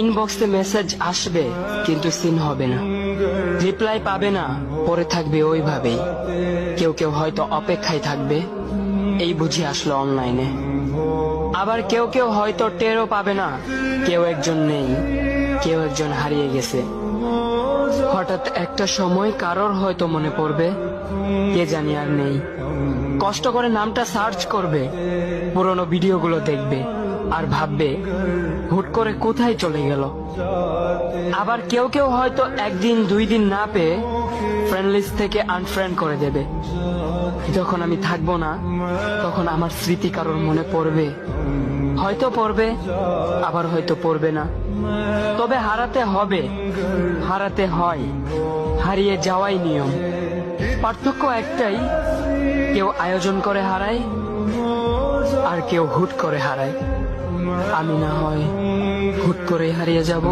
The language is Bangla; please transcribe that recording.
ইনবক্সে মেসেজ আসবে কিন্তু সিন হবে না, রিপ্লাই পাবে না, পরে থাকবে ওইভাবেই। কেউ কেউ হয়তো অপেক্ষায় থাকবে, এই বুঝি আসলো অনলাইনে। আবার কেউ কেউ হয়তো টেরও পাবে না, কেউ একজন নেই, কেউ একজন হারিয়ে গেছে। হঠাৎ একটা সময় কারোর হয়তো মনে পড়বে, কে জানি আর নেই। কষ্ট করে নামটা সার্চ করবে, পুরনো ভিডিওগুলো দেখবে আর ভাববে হুট করে কোথায় চলে গেল। আবার কেউ কেউ হয়তো একদিন দুই দিন না পেয়ে ফ্রেন্ড লিস্ট থেকে আনফ্রেন্ড করে দেবে। যখন আমি থাকবো না তখন আমার স্মৃতি কারোর মনে পড়বে, হয়তো পড়বে আবার হয়তো পড়বে না। তবে হারাতে হবে, হারাতে হয়, হারিয়ে যাওয়াই নিয়ম। পার্থক্য একটাই, কেউ আয়োজন করে হারায় আর কেউ হুট করে হারায়। আমি না হয় হুট করে হারিয়ে যাব।